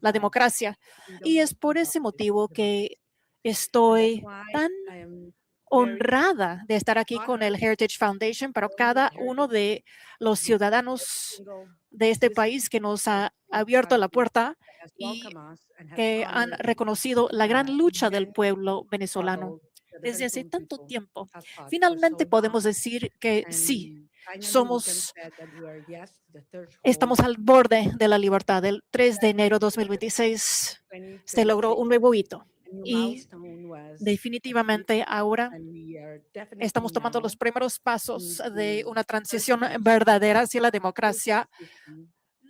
la democracia. Y es por ese motivo que estoy tan honrada de estar aquí con el Heritage Foundation para cada uno de los ciudadanos de este país que nos ha abierto la puerta y que han reconocido la gran lucha del pueblo venezolano desde hace tanto tiempo. Finalmente podemos decir que sí, somos, estamos al borde de la libertad. El 3 de enero de 2026 se logró un nuevo hito y definitivamente ahora estamos tomando los primeros pasos de una transición verdadera hacia la democracia,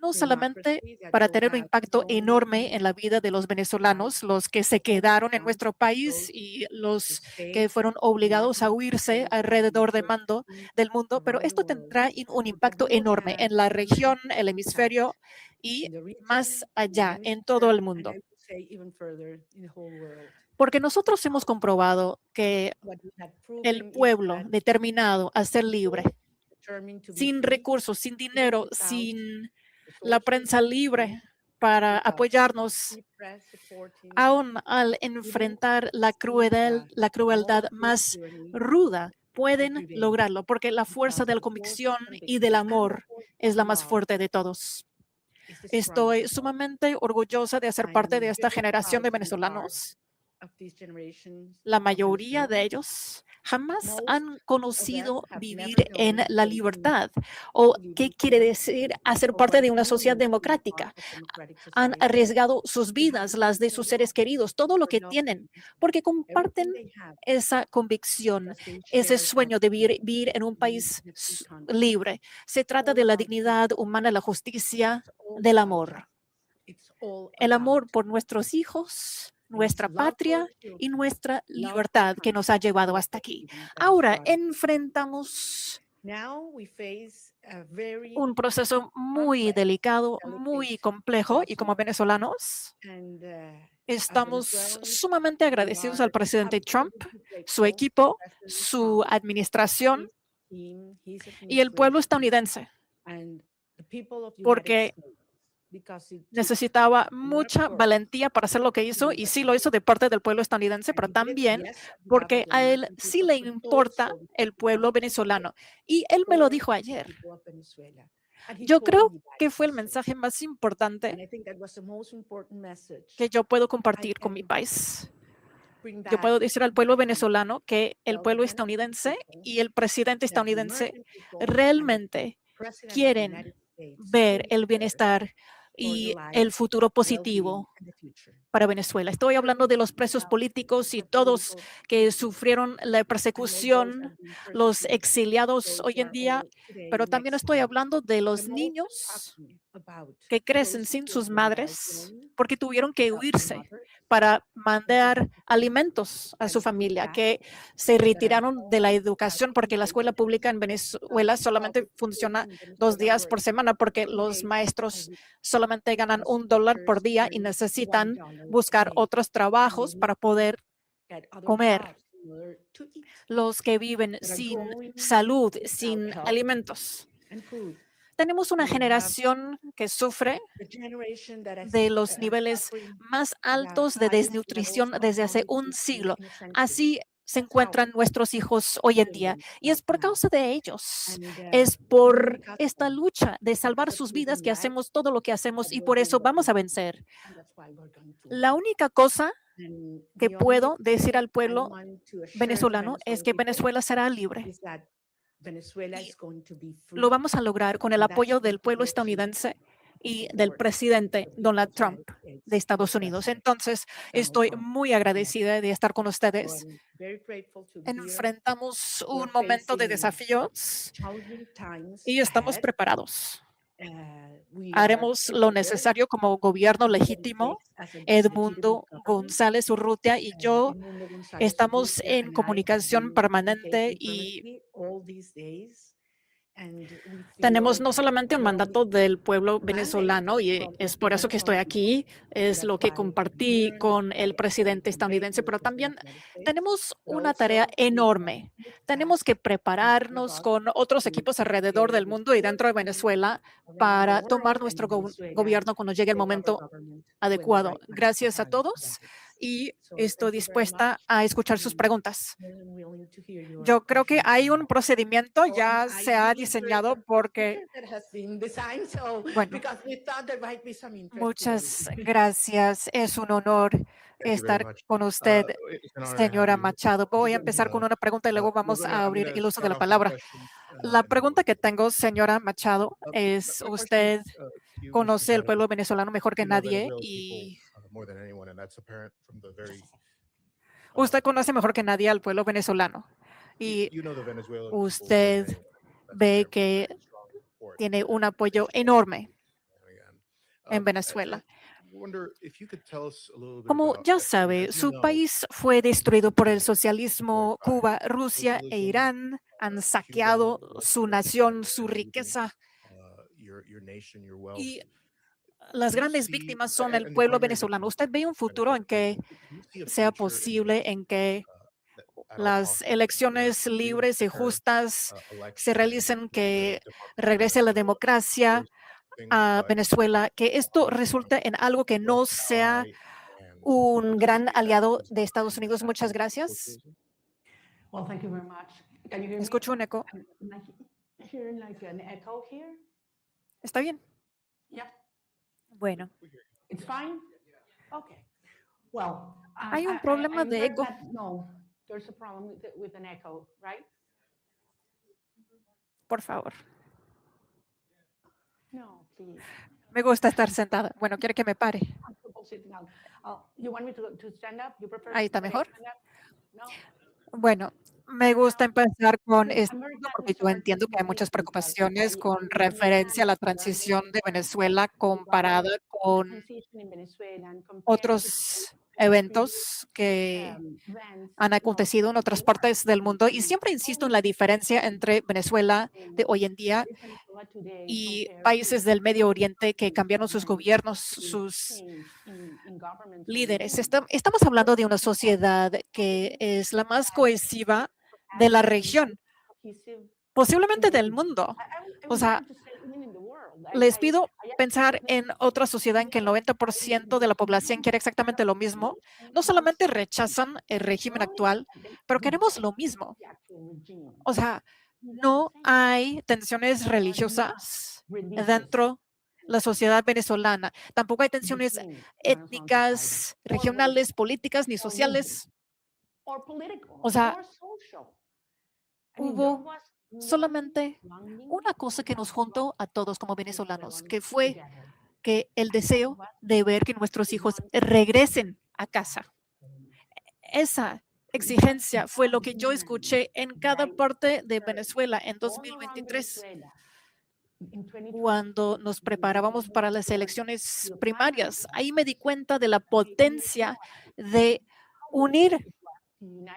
no solamente para tener un impacto enorme en la vida de los venezolanos, los que se quedaron en nuestro país y los que fueron obligados a huirse alrededor del mundo, pero esto tendrá un impacto enorme en la región, el hemisferio y más allá, en todo el mundo. Porque nosotros hemos comprobado que el pueblo determinado a ser libre, sin recursos, sin dinero, sin la prensa libre para apoyarnos, aún al enfrentar la crueldad más ruda, pueden lograrlo, porque la fuerza de la convicción y del amor es la más fuerte de todos. Estoy sumamente orgullosa de ser parte de esta generación de venezolanos. La mayoría de ellos jamás han conocido vivir en la libertad o qué quiere decir hacer parte de una sociedad democrática. Han arriesgado sus vidas, las de sus seres queridos, todo lo que tienen, porque comparten esa convicción, ese sueño de vivir en un país libre. Se trata de la dignidad humana, la justicia, del amor. El amor por nuestros hijos, nuestra patria y nuestra libertad que nos ha llevado hasta aquí. Ahora enfrentamos un proceso muy delicado, muy complejo y como venezolanos estamos sumamente agradecidos al presidente Trump, su equipo, su administración y el pueblo estadounidense, porque necesitaba mucha valentía para hacer lo que hizo y sí lo hizo de parte del pueblo estadounidense, pero también porque a él sí le importa el pueblo venezolano. Y él me lo dijo ayer. Yo creo que fue el mensaje más importante que yo puedo compartir con mi país. Yo puedo decir al pueblo venezolano que el pueblo estadounidense y el presidente estadounidense realmente quieren ver el bienestar y el futuro positivo para Venezuela. Estoy hablando de los presos políticos y todos que sufrieron la persecución, los exiliados hoy en día, pero también estoy hablando de los niños que crecen sin sus madres porque tuvieron que huirse para mandar alimentos a su familia, que se retiraron de la educación porque la escuela pública en Venezuela solamente funciona 2 días por semana porque los maestros solamente ganan $1 por día y necesitan buscar otros trabajos para poder comer. Los que viven sin salud, sin alimentos. Tenemos una generación que sufre de los niveles más altos de desnutrición desde hace un siglo. Así se encuentran nuestros hijos hoy en día. Y es por causa de ellos, es por esta lucha de salvar sus vidas que hacemos todo lo que hacemos y por eso vamos a vencer. La única cosa que puedo decir al pueblo venezolano es que Venezuela será libre. Y lo vamos a lograr con el apoyo del pueblo estadounidense y del presidente Donald Trump de Estados Unidos. Entonces, estoy muy agradecida de estar con ustedes. Enfrentamos un momento de desafíos y estamos preparados. Haremos lo necesario como gobierno legítimo. Edmundo González Urrutia y yo estamos en comunicación permanente y Tenemos no solamente un mandato del pueblo venezolano, y es por eso que estoy aquí, es lo que compartí con el presidente estadounidense, pero también tenemos una tarea enorme. Tenemos que prepararnos con otros equipos alrededor del mundo y dentro de Venezuela para tomar nuestro gobierno cuando llegue el momento adecuado. Gracias a todos y estoy dispuesta a escuchar sus preguntas. Yo creo que hay un procedimiento, ya se ha diseñado porque, bueno, muchas gracias. Es un honor estar con usted, señora Machado. Voy a empezar con una pregunta y luego vamos a abrir el uso de la palabra. La pregunta que tengo, señora Machado, es: usted conoce el pueblo venezolano mejor que nadie y usted conoce mejor que nadie al pueblo venezolano. Y usted ve que tiene un apoyo enorme en Venezuela. Como ya sabe, su país fue destruido por el socialismo. Cuba, Rusia e Irán han saqueado su nación, su riqueza. Y las grandes víctimas son el pueblo venezolano. ¿Usted ve un futuro en que sea posible, en que las elecciones libres y justas se realicen, que regrese la democracia a Venezuela, que esto resulte en algo que no sea un gran aliado de Estados Unidos? Muchas gracias. Escucho un eco. ¿Está bien? Bueno. Hay un problema de eco. Por favor. Me gusta estar sentada. Bueno, ¿quiere que me pare? Ahí está mejor. Bueno, me gusta empezar con esto porque yo entiendo que hay muchas preocupaciones con referencia a la transición de Venezuela comparada con otros eventos que han acontecido en otras partes del mundo. Y siempre insisto en la diferencia entre Venezuela de hoy en día y países del Medio Oriente que cambiaron sus gobiernos, sus líderes. Estamos hablando de una sociedad que es la más cohesiva de la región, posiblemente del mundo. O sea, les pido pensar en otra sociedad en que el 90% de la población quiere exactamente lo mismo. No solamente rechazan el régimen actual, pero queremos lo mismo. O sea, no hay tensiones religiosas dentro de la sociedad venezolana. Tampoco hay tensiones étnicas, regionales, políticas ni sociales. O sea, hubo solamente una cosa que nos juntó a todos como venezolanos, que fue que el deseo de ver que nuestros hijos regresen a casa. Esa exigencia fue lo que yo escuché en cada parte de Venezuela en 2023, cuando nos preparábamos para las elecciones primarias. Ahí me di cuenta de la potencia de unir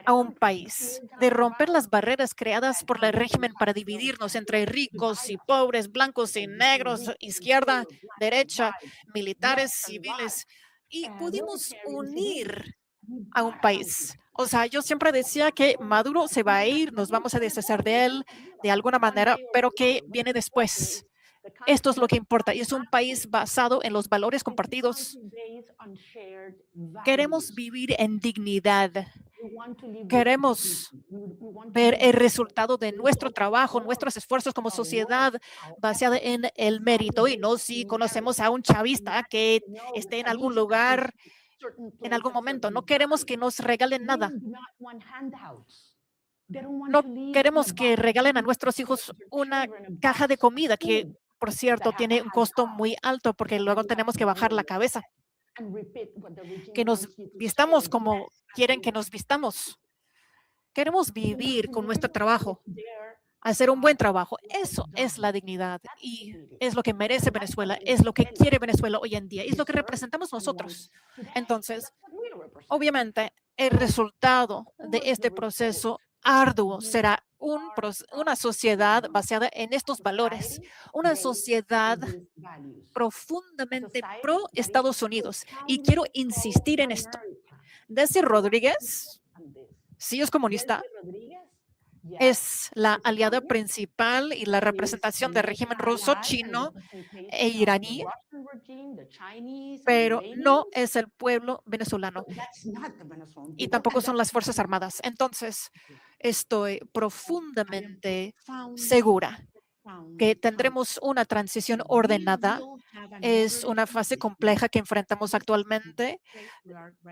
a un país, de romper las barreras creadas por el régimen para dividirnos entre ricos y pobres, blancos y negros, izquierda, derecha, militares, civiles, y pudimos unir a un país. O sea, yo siempre decía que Maduro se va a ir, nos vamos a deshacer de él de alguna manera, pero ¿qué viene después? Esto es lo que importa, y es un país basado en los valores compartidos. Queremos vivir en dignidad. Queremos ver el resultado de nuestro trabajo, nuestros esfuerzos como sociedad basada en el mérito, y no si conocemos a un chavista que esté en algún lugar en algún momento. No queremos que nos regalen nada. No queremos que regalen a nuestros hijos una caja de comida que, por cierto, tiene un costo muy alto porque luego tenemos que bajar la cabeza. Que nos vistamos como quieren que nos vistamos. Queremos vivir con nuestro trabajo, hacer un buen trabajo. Eso es la dignidad y es lo que merece Venezuela, es lo que quiere Venezuela hoy en día, es lo que representamos nosotros. Entonces, obviamente, el resultado de este proceso arduo será una sociedad basada en estos valores, una sociedad profundamente pro Estados Unidos. Y quiero insistir en esto. Delcy Rodríguez, sí es comunista, es la aliada principal y la representación del régimen ruso, chino e iraní, pero no es el pueblo venezolano y tampoco son las Fuerzas Armadas. Entonces, estoy profundamente segura que tendremos una transición ordenada. Es una fase compleja que enfrentamos actualmente.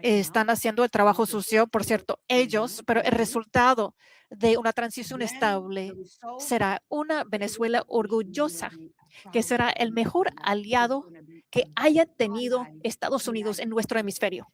Están haciendo el trabajo sucio, por cierto, ellos, pero el resultado de una transición estable será una Venezuela orgullosa, que será el mejor aliado que haya tenido Estados Unidos en nuestro hemisferio.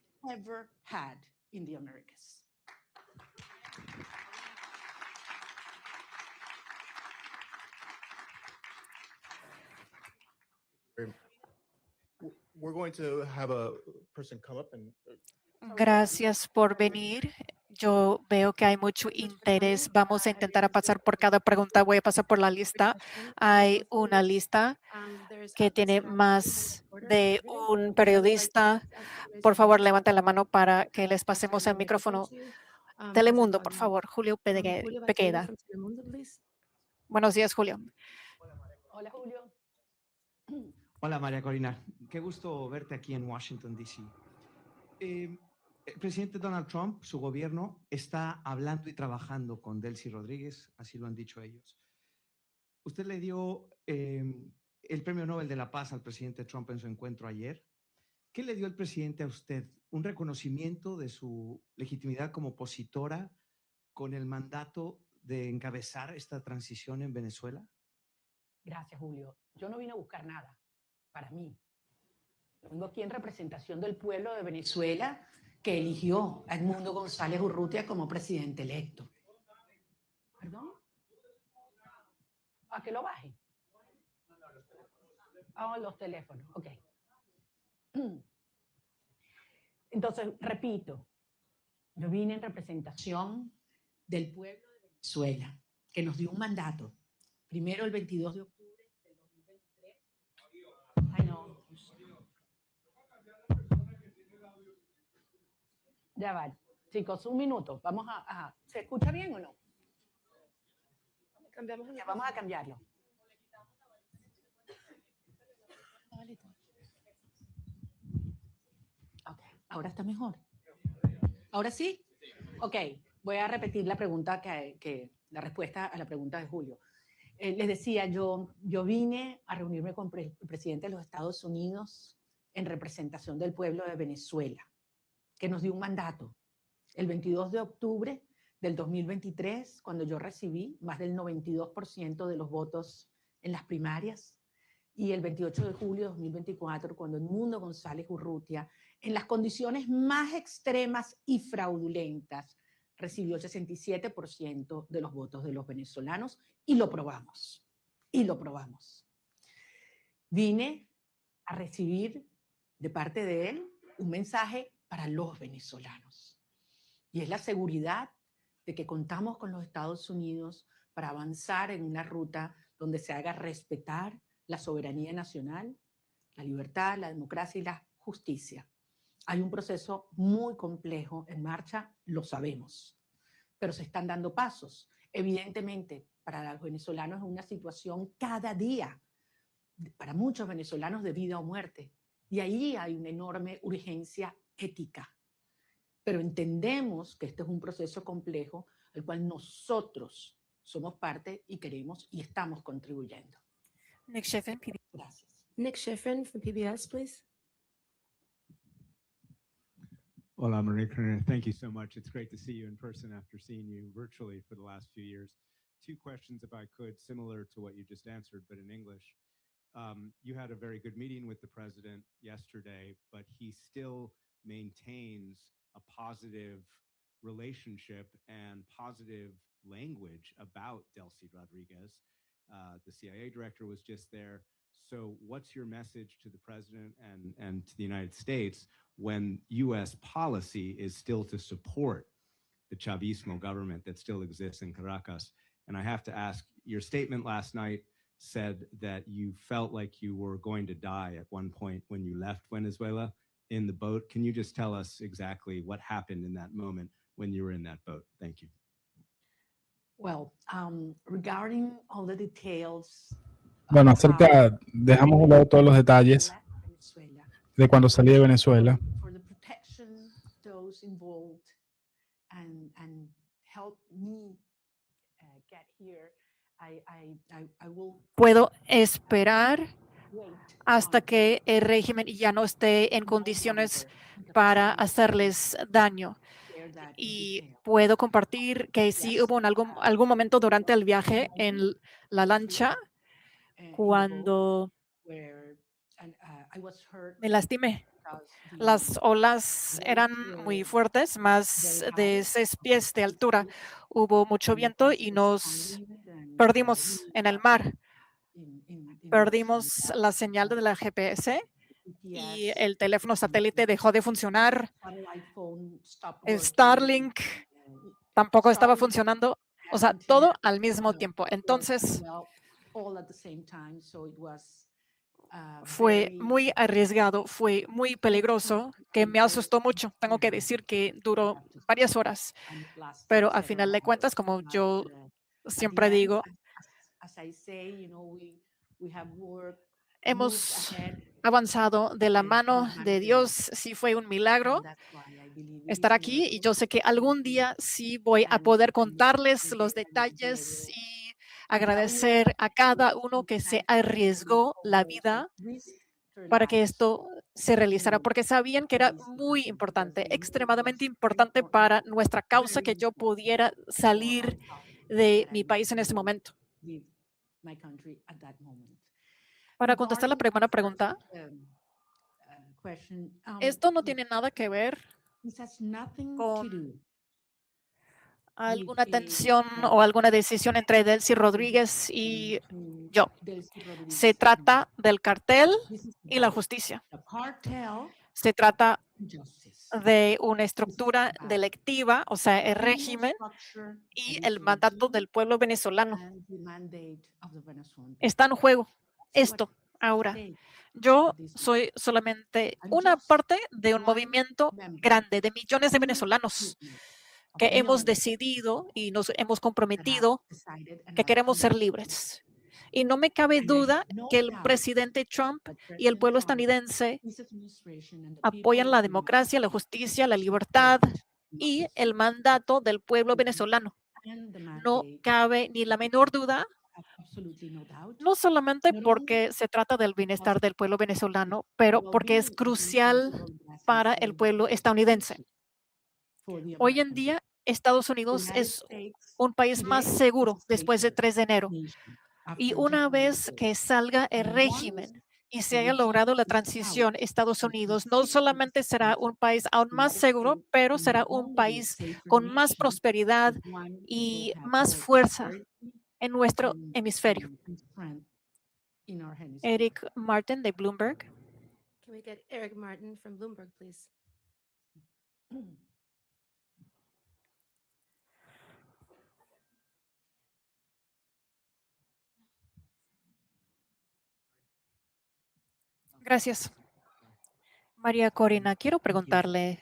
Gracias por venir. Yo veo que hay mucho interés. Vamos a intentar pasar por cada pregunta. Voy a pasar por la lista. Hay una lista que tiene más de un periodista. Por favor, levanten la mano para que les pasemos el micrófono. Telemundo, por favor. Julio Pequeda. Buenos días, Julio. Hola, Julio. Hola, María Corina. Qué gusto verte aquí en Washington, D.C. El presidente Donald Trump, su gobierno, está hablando y trabajando con Delcy Rodríguez, así lo han dicho ellos. Usted le dio el Premio Nobel de la Paz al presidente Trump en su encuentro ayer. ¿Qué le dio el presidente a usted? ¿Un reconocimiento de su legitimidad como opositora con el mandato de encabezar esta transición en Venezuela? Gracias, Julio. Yo no vine a buscar nada para mí. Vengo aquí en representación del pueblo de Venezuela que eligió a Edmundo González Urrutia como presidente electo. ¿Perdón? ¿A que lo baje? Ah, los teléfonos. Ok. Entonces, repito, yo vine en representación del pueblo de Venezuela, que nos dio un mandato. Primero, el 22 de octubre del 2023. Ay, no. Ya va. Chicos, un minuto. Vamos a ¿se escucha bien o no? Ya, vamos a cambiarlo. Ok, ahora está mejor. ¿Ahora sí? Ok, voy a repetir la pregunta la respuesta a la pregunta de Julio. Les decía, yo vine a reunirme con el presidente de los Estados Unidos en representación del pueblo de Venezuela, que nos dio un mandato. El 22 de octubre del 2023, cuando yo recibí más del 92% de los votos en las primarias, y el 28 de julio de 2024, cuando Edmundo González Urrutia, en las condiciones más extremas y fraudulentas, recibió el 67% de los votos de los venezolanos y lo probamos. Y lo probamos. Vine a recibir de parte de él un mensaje para los venezolanos. Y es la seguridad de que contamos con los Estados Unidos para avanzar en una ruta donde se haga respetar la soberanía nacional, la libertad, la democracia y la justicia. Hay un proceso muy complejo en marcha, lo sabemos, pero se están dando pasos. Evidentemente, para los venezolanos es una situación cada día, para muchos venezolanos de vida o muerte, y ahí hay una enorme urgencia ética. Pero entendemos que este es un proceso complejo al cual nosotros somos parte y queremos y estamos contribuyendo. Nick Sheffin, PBS. Gracias. Nick Sheffin from PBS, please. Hola, Maria Corina. Thank you so much. It's great to see you in person after seeing you virtually for the last few years. Two questions, if I could, similar to what you just answered, but in English. You had a very good meeting with the president yesterday, but he still maintains a positive relationship and positive language about Delcy Rodriguez. The CIA director was just there. So what's your message to the president and to the United States when U.S. policy is still to support the Chavismo government that still exists in Caracas? And I have to ask, your statement last night said that you felt like you were going to die at one point when you left Venezuela in the boat. Can you just tell us exactly what happened in that moment when you were in that boat? Thank you. Well, regarding all the details. Bueno, dejamos a un lado todos los detalles Venezuela, de cuando salí de Venezuela. for the protection those involved and help me get here, I will Puedo esperar wait hasta until que el régimen ya no esté en no condiciones longer para continue hacerles daño. to share that in Y detail. puedo compartir que sí Yes, hubo algún momento durante el viaje en la lancha in the boat cuando where I was hurt me lastimé. because Las olas eran muy fuertes, más de 6 pies de altura. Hubo mucho viento y nos perdimos en el mar. Perdimos la señal de la GPS y el teléfono satélite dejó de funcionar. El Starlink tampoco estaba funcionando. O sea, todo al mismo tiempo. Entonces, fue muy arriesgado, fue muy peligroso, que me asustó mucho. Tengo que decir que duró varias horas, pero al final de cuentas, como yo siempre digo, hemos avanzado de la mano de Dios. Sí fue un milagro estar aquí y yo sé que algún día sí voy a poder contarles los detalles y agradecer a cada uno que se arriesgó la vida para que esto se realizara, porque sabían que era muy importante, extremadamente importante para nuestra causa que yo pudiera salir de mi país en ese momento. Para contestar la primera pregunta, esto no tiene nada que ver con alguna tensión o alguna decisión entre Delcy Rodríguez y yo. Se trata del cartel y la justicia. Se trata de una estructura delictiva, o sea, el régimen y el mandato del pueblo venezolano. Está en juego esto ahora. Yo soy solamente una parte de un movimiento grande de millones de venezolanos que hemos decidido y nos hemos comprometido que queremos ser libres. Y no me cabe duda que el presidente Trump y el pueblo estadounidense apoyan la democracia, la justicia, la libertad y el mandato del pueblo venezolano. No cabe ni la menor duda, no solamente porque se trata del bienestar del pueblo venezolano, pero porque es crucial para el pueblo estadounidense. Hoy en día, Estados Unidos es un país más seguro después del 3 de enero. Y una vez que salga el régimen y se haya logrado la transición, Estados Unidos no solamente será un país aún más seguro, pero será un país con más prosperidad y más fuerza en nuestro hemisferio. Eric Martin de Bloomberg. Can we get Eric Martin from Bloomberg, please? Gracias. María Corina, quiero preguntarle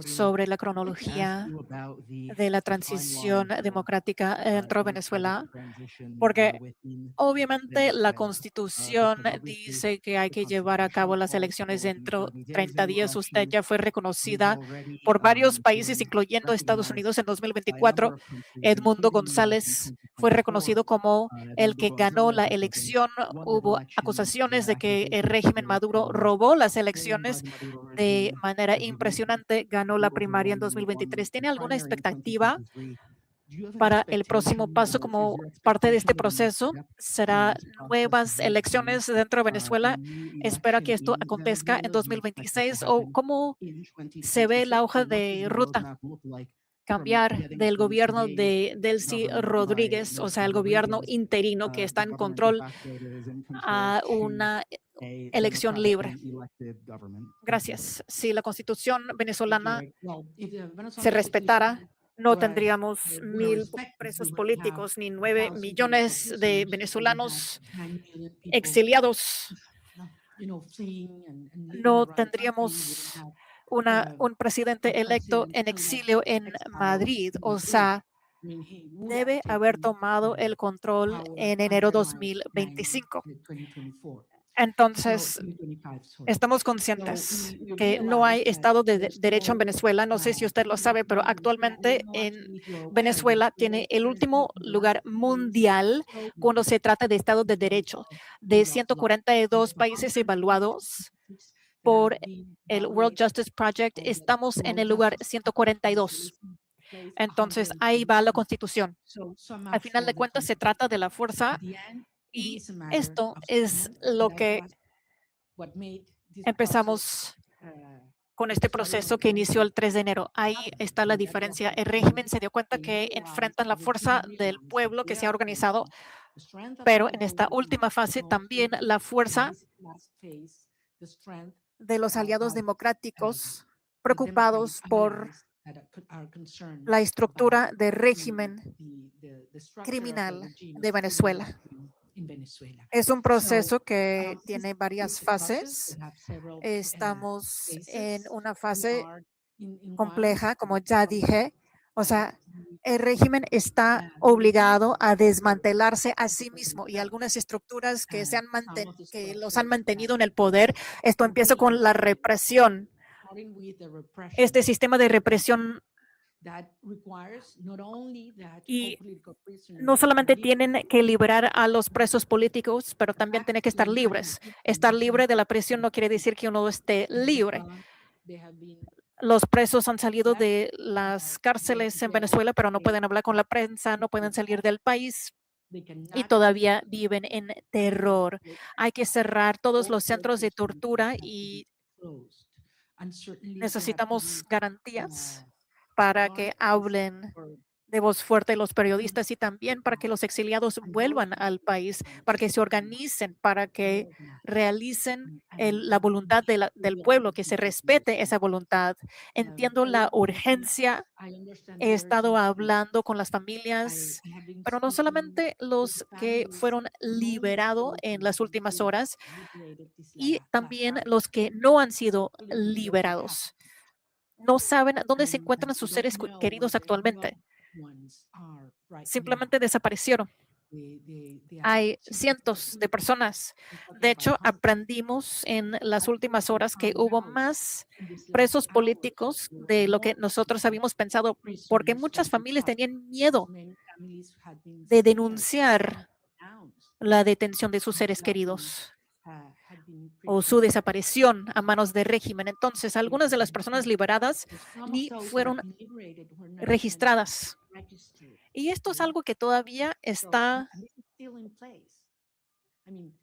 sobre la cronología de la transición democrática dentro de Venezuela, porque obviamente la Constitución dice que hay que llevar a cabo las elecciones dentro de 30 días. Usted ya fue reconocida por varios países, incluyendo Estados Unidos en 2024. Edmundo González fue reconocido como el que ganó la elección. Hubo acusaciones de que el régimen Maduro robó las elecciones de manera impresionante. Ganó la primaria en 2023. ¿Tiene alguna expectativa para el próximo paso como parte de este proceso? ¿Será nuevas elecciones dentro de Venezuela? ¿Espera que esto acontezca en 2026? ¿O cómo se ve la hoja de ruta? Cambiar del gobierno de Delcy Rodríguez, o sea, el gobierno interino que está en control, a una elección libre. Gracias. Si la Constitución venezolana se respetara, no tendríamos 1,000 presos políticos ni 9 millones de venezolanos exiliados. No tendríamos un presidente electo en exilio en Madrid. O sea, debe haber tomado el control en enero 2025. Entonces, estamos conscientes que no hay Estado de Derecho en Venezuela. No sé si usted lo sabe, pero actualmente en Venezuela tiene el último lugar mundial cuando se trata de Estado de Derecho. De 142 países evaluados por el World Justice Project, estamos en el lugar 142. Entonces, ahí va la Constitución. Al final de cuentas, se trata de la fuerza y esto es lo que empezamos con este proceso que inició el 3 de enero. Ahí está la diferencia. El régimen se dio cuenta que enfrentan la fuerza del pueblo que se ha organizado, pero en esta última fase también la fuerza de los aliados democráticos preocupados por la estructura de régimen criminal de Venezuela. Es un proceso que tiene varias fases. Estamos en una fase compleja, como ya dije. O sea, el régimen está obligado a desmantelarse a sí mismo y algunas estructuras que los han mantenido en el poder. Esto empieza con la represión. Este sistema de represión y no solamente tienen que liberar a los presos políticos, pero también tienen que estar libres. Estar libre de la prisión no quiere decir que uno esté libre. Los presos han salido de las cárceles en Venezuela, pero no pueden hablar con la prensa, no pueden salir del país y todavía viven en terror. Hay que cerrar todos los centros de tortura y necesitamos garantías para que hablen de voz fuerte los periodistas y también para que los exiliados vuelvan al país, para que se organicen, para que realicen la voluntad del pueblo, que se respete esa voluntad. Entiendo la urgencia. He estado hablando con las familias, pero no solamente los que fueron liberados en las últimas horas, y también los que no han sido liberados. No saben dónde se encuentran sus seres queridos actualmente. Simplemente desaparecieron. Hay cientos de personas. De hecho, aprendimos en las últimas horas que hubo más presos políticos de lo que nosotros habíamos pensado, porque muchas familias tenían miedo de denunciar la detención de sus seres queridos o su desaparición a manos del régimen. Entonces, algunas de las personas liberadas ni fueron registradas. Y esto es algo que todavía está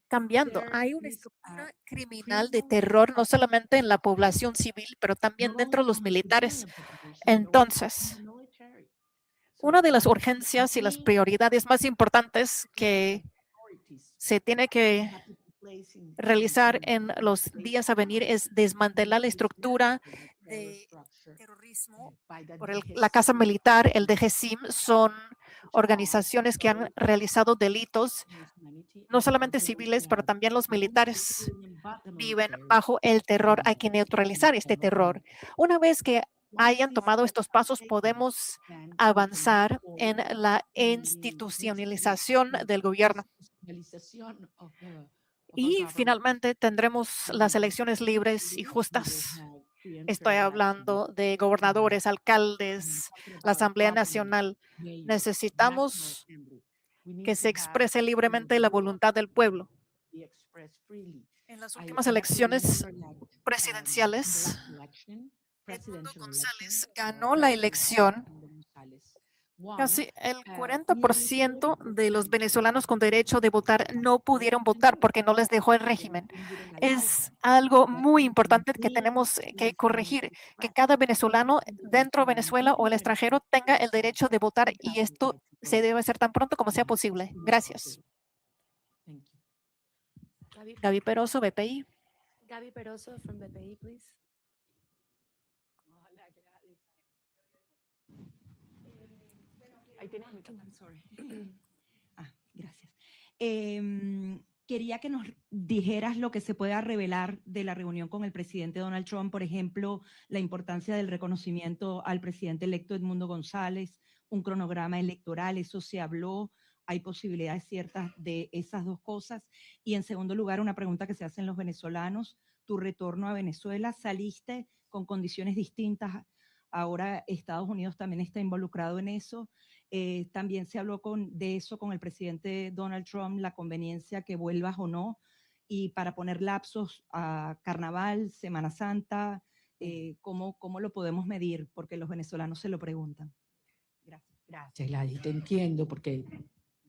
cambiando. Hay una estructura criminal de terror, no solamente en la población civil, pero también dentro de los militares. Entonces, una de las urgencias y las prioridades más importantes que se tiene que realizar en los días a venir es desmantelar la estructura de terrorismo por la Casa Militar, el DGCIM. Son organizaciones que han realizado delitos, no solamente civiles, pero también los militares viven bajo el terror. Hay que neutralizar este terror. Una vez que hayan tomado estos pasos, podemos avanzar en la institucionalización del gobierno. Y finalmente tendremos las elecciones libres y justas. Estoy hablando de gobernadores, alcaldes, la Asamblea Nacional. Necesitamos que se exprese libremente la voluntad del pueblo. En las últimas elecciones presidenciales, Edmundo González ganó la elección. Casi el 40% de los venezolanos con derecho de votar no pudieron votar porque no les dejó el régimen. Es algo muy importante que tenemos que corregir, que cada venezolano dentro de Venezuela o el extranjero tenga el derecho de votar, y esto se debe hacer tan pronto como sea posible. Gracias. Gaby Peroso, BPI. Gaby Peroso from BPI, please. Ahí tienes el micrófono. Sorry. Gracias. Quería que nos dijeras lo que se pueda revelar de la reunión con el presidente Donald Trump, por ejemplo, la importancia del reconocimiento al presidente electo Edmundo González, un cronograma electoral, eso se habló, hay posibilidades ciertas de esas dos cosas. Y en segundo lugar, una pregunta que se hacen los venezolanos, tu retorno a Venezuela, saliste con condiciones distintas, ahora Estados Unidos también está involucrado en eso. También se habló de eso con el presidente Donald Trump, la conveniencia que vuelvas o no, y para poner lapsos a Carnaval, Semana Santa, ¿cómo lo podemos medir? Porque los venezolanos se lo preguntan. Gracias. Gracias, Gladys, te entiendo, porque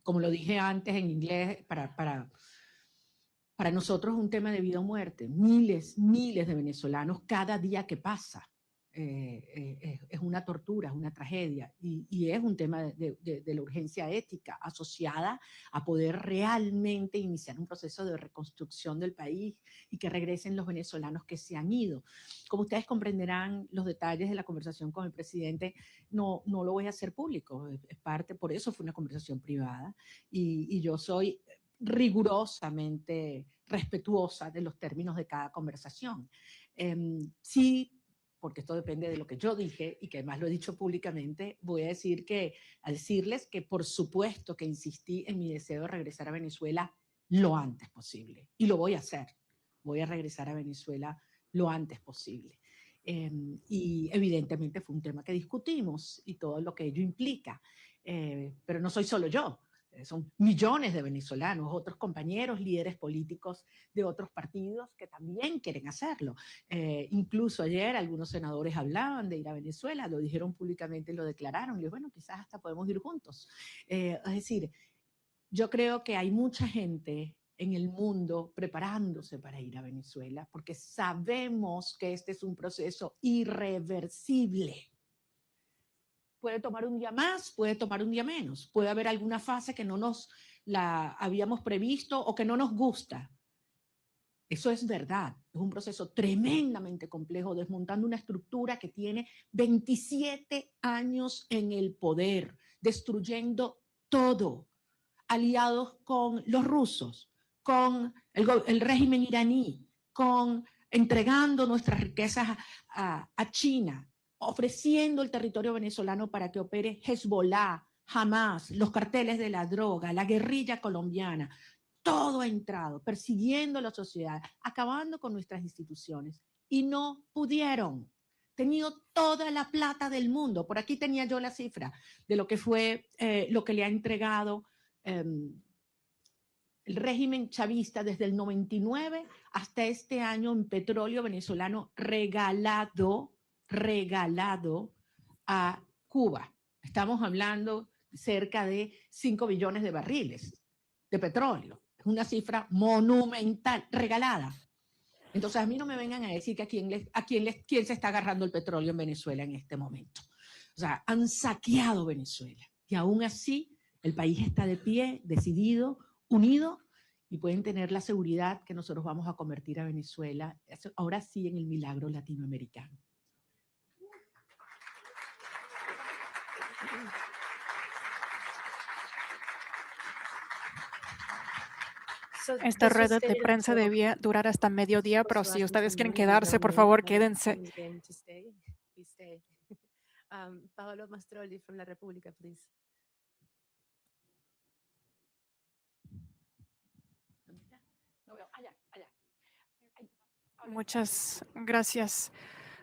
como lo dije antes en inglés, para nosotros es un tema de vida o muerte. Miles de venezolanos cada día que pasa. Es una tortura, es una tragedia y es un tema de la urgencia ética asociada a poder realmente iniciar un proceso de reconstrucción del país y que regresen los venezolanos que se han ido. Como ustedes comprenderán, los detalles de la conversación con el presidente no lo voy a hacer público, es parte, por eso fue una conversación privada y yo soy rigurosamente respetuosa de los términos de cada conversación. Sí, porque esto depende de lo que yo dije y que además lo he dicho públicamente, voy a decirles que por supuesto que insistí en mi deseo de regresar a Venezuela lo antes posible. Y lo voy a hacer. Voy a regresar a Venezuela lo antes posible. Y evidentemente fue un tema que discutimos y todo lo que ello implica. Pero no soy solo yo. Son millones de venezolanos, otros compañeros, líderes políticos de otros partidos que también quieren hacerlo. Incluso ayer algunos senadores hablaban de ir a Venezuela, lo dijeron públicamente, lo declararon. Y bueno, quizás hasta podemos ir juntos. Es decir, yo creo que hay mucha gente en el mundo preparándose para ir a Venezuela porque sabemos que este es un proceso irreversible. Puede tomar un día más, puede tomar un día menos. Puede haber alguna fase que no nos la habíamos previsto o que no nos gusta. Eso es verdad. Es un proceso tremendamente complejo, desmontando una estructura que tiene 27 años en el poder, destruyendo todo, aliados con los rusos, con el régimen iraní, entregando nuestras riquezas a China, ofreciendo el territorio venezolano para que opere Hezbollah, Hamas, los carteles de la droga, la guerrilla colombiana. Todo ha entrado, persiguiendo a la sociedad, acabando con nuestras instituciones. Y no pudieron. Tenido toda la plata del mundo. Por aquí tenía yo la cifra de lo que fue, lo que le ha entregado el régimen chavista desde el 99 hasta este año en petróleo venezolano regalado a Cuba. Estamos hablando cerca de 5 billones de barriles de petróleo. Es una cifra monumental, regalada. Entonces a mí no me vengan a decir que quién se está agarrando el petróleo en Venezuela en este momento. O sea, han saqueado Venezuela y aún así el país está de pie, decidido, unido, y pueden tener la seguridad que nosotros vamos a convertir a Venezuela, ahora sí, en el milagro latinoamericano. Esta rueda de prensa debía durar hasta mediodía, pero si ustedes quieren quedarse, por favor, quédense. Paolo Mastrolli from La República, please. Muchas gracias.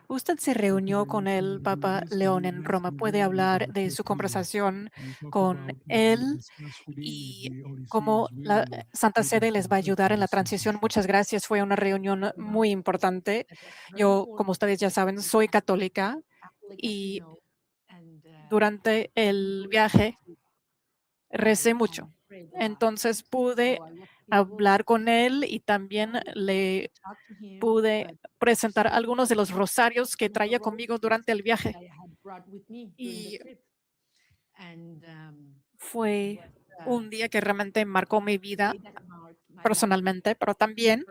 Usted se reunió con el Papa León en Roma. ¿Puede hablar de su conversación con él y cómo la Santa Sede les va a ayudar en la transición? Muchas gracias. Fue una reunión muy importante. Yo, como ustedes ya saben, soy católica y durante el viaje recé mucho. Entonces pude hablar con él y también le pude presentar algunos de los rosarios que traía conmigo durante el viaje. Y fue un día que realmente marcó mi vida personalmente, pero también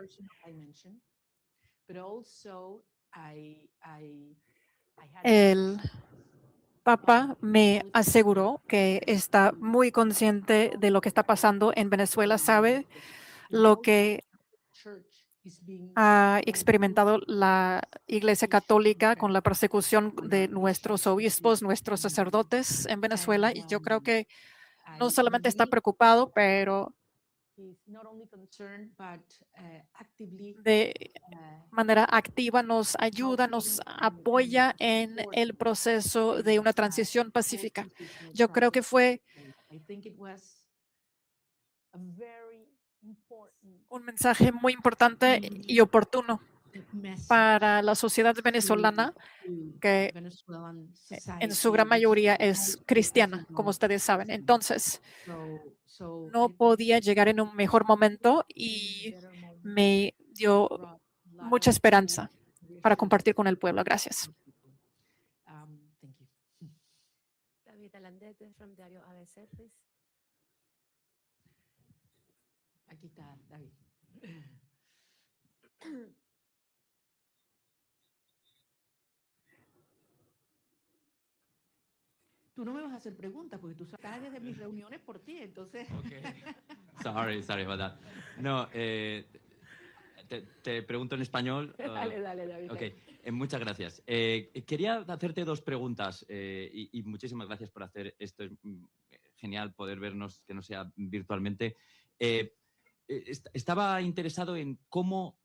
el Papa me aseguró que está muy consciente de lo que está pasando en Venezuela, sabe lo que ha experimentado la Iglesia Católica con la persecución de nuestros obispos, nuestros sacerdotes en Venezuela, y yo creo que no solamente está preocupado, pero de manera activa nos ayuda, nos apoya en el proceso de una transición pacífica. Yo creo que fue un mensaje muy importante y oportuno para la sociedad venezolana, que en su gran mayoría es cristiana, como ustedes saben. Entonces, no podía llegar en un mejor momento y me dio mucha esperanza para compartir con el pueblo. Gracias. David Alandete from Diario ABC, please. Aquí está David. Tú no me vas a hacer preguntas porque tú sabes desde mis reuniones por ti, entonces. Okay. Sorry about that. No, te pregunto en español. Dale, David. Ok, muchas gracias. Quería hacerte dos preguntas y muchísimas gracias por hacer esto. Es genial poder vernos, que no sea virtualmente. Estaba interesado en cómo.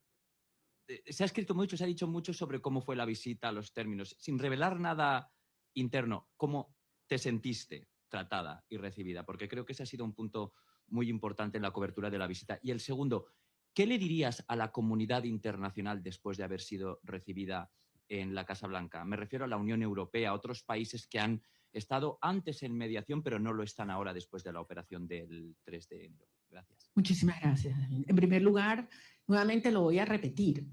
Se ha escrito mucho, se ha dicho mucho sobre cómo fue la visita, los términos, sin revelar nada interno. ¿Cómo te sentiste tratada y recibida? Porque creo que ese ha sido un punto muy importante en la cobertura de la visita. Y el segundo, ¿qué le dirías a la comunidad internacional después de haber sido recibida en la Casa Blanca? Me refiero a la Unión Europea, a otros países que han estado antes en mediación, pero no lo están ahora después de la operación del 3 de enero. Gracias. Muchísimas gracias, David. En primer lugar, nuevamente lo voy a repetir.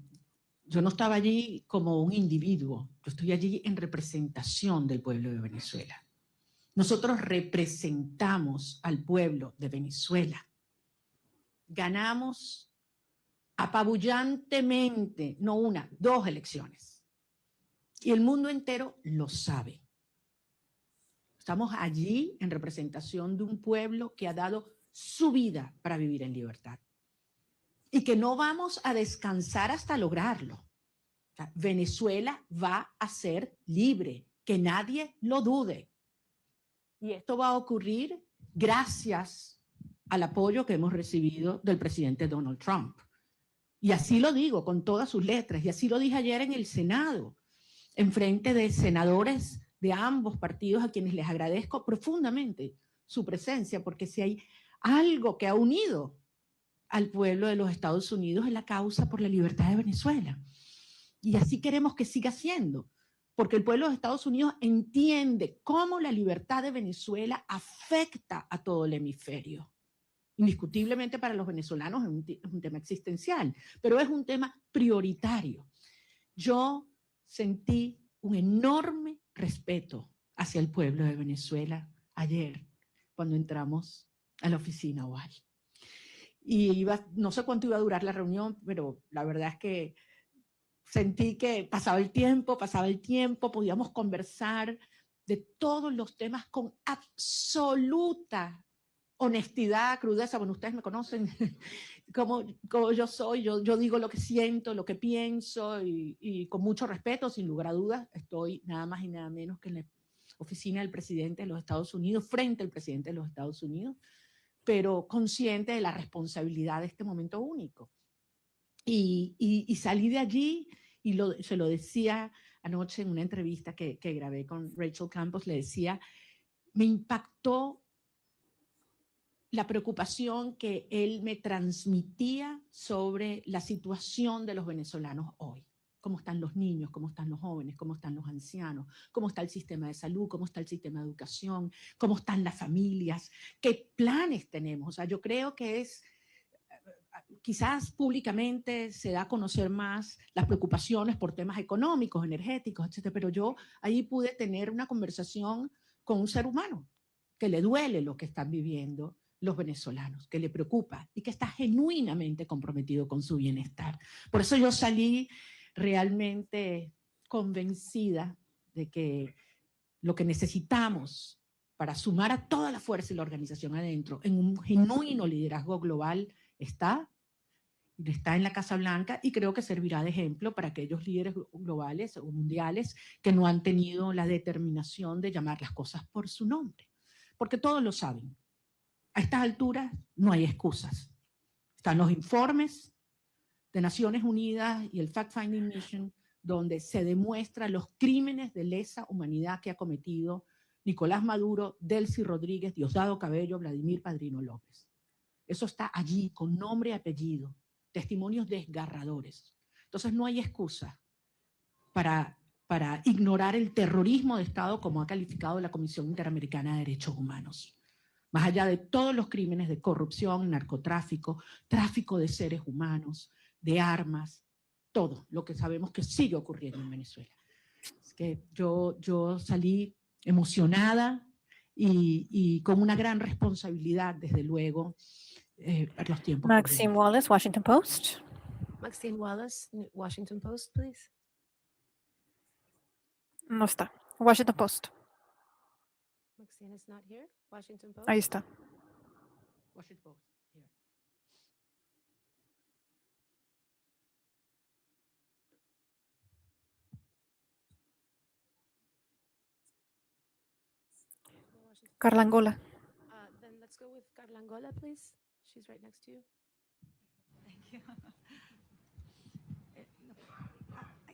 Yo no estaba allí como un individuo, yo estoy allí en representación del pueblo de Venezuela. Nosotros representamos al pueblo de Venezuela. Ganamos apabullantemente, no una, 2 elecciones. Y el mundo entero lo sabe. Estamos allí en representación de un pueblo que ha dado su vida para vivir en libertad. Y que no vamos a descansar hasta lograrlo. O sea, Venezuela va a ser libre, que nadie lo dude. Y esto va a ocurrir gracias al apoyo que hemos recibido del presidente Donald Trump. Y así lo digo con todas sus letras, y así lo dije ayer en el Senado, en frente de senadores de ambos partidos a quienes les agradezco profundamente su presencia, porque si hay algo que ha unido al pueblo de los Estados Unidos es la causa por la libertad de Venezuela. Y así queremos que siga siendo, porque el pueblo de Estados Unidos entiende cómo la libertad de Venezuela afecta a todo el hemisferio. Indiscutiblemente para los venezolanos es un tema existencial, pero es un tema prioritario. Yo sentí un enorme respeto hacia el pueblo de Venezuela ayer, cuando entramos a la oficina Oval. Y no sé cuánto iba a durar la reunión, pero la verdad es que sentí que pasaba el tiempo, podíamos conversar de todos los temas con absoluta honestidad, crudeza. Bueno, ustedes me conocen como yo soy, yo digo lo que siento, lo que pienso y con mucho respeto, sin lugar a dudas. Estoy nada más y nada menos que en la oficina del presidente de los Estados Unidos, frente al presidente de los Estados Unidos, pero consciente de la responsabilidad de este momento único. Y salí de allí y se lo decía anoche en una entrevista que grabé con Rachel Campos, le decía, me impactó la preocupación que él me transmitía sobre la situación de los venezolanos hoy. Cómo están los niños, cómo están los jóvenes, cómo están los ancianos, cómo está el sistema de salud, cómo está el sistema de educación, cómo están las familias, qué planes tenemos. O sea, yo creo que quizás públicamente se da a conocer más las preocupaciones por temas económicos, energéticos, etcétera, pero yo ahí pude tener una conversación con un ser humano que le duele lo que están viviendo los venezolanos, que le preocupa y que está genuinamente comprometido con su bienestar. Por eso yo salí realmente convencida de que lo que necesitamos para sumar a toda la fuerza y la organización adentro en un genuino liderazgo global está en la Casa Blanca, y creo que servirá de ejemplo para aquellos líderes globales o mundiales que no han tenido la determinación de llamar las cosas por su nombre. Porque todos lo saben. A estas alturas no hay excusas. Están los informes de Naciones Unidas y el Fact-Finding Mission, donde se demuestran los crímenes de lesa humanidad que ha cometido Nicolás Maduro, Delcy Rodríguez, Diosdado Cabello, Vladimir Padrino López. Eso está allí con nombre y apellido, testimonios desgarradores. Entonces no hay excusa para ignorar el terrorismo de Estado como ha calificado la Comisión Interamericana de Derechos Humanos. Más allá de todos los crímenes de corrupción, narcotráfico, tráfico de seres humanos, de armas, todo lo que sabemos que sigue ocurriendo en Venezuela. Es que yo salí emocionada y con una gran responsabilidad, desde luego, para los tiempos. Maxine Wallace, Washington Post. Maxine Wallace, Washington Post, please. No está. Washington Post. Maxine is not here. Washington Post. Ahí está. Washington Post. Here. Carla Angola. Then let's go with Carla Angola, please. She's right next to you. Thank you.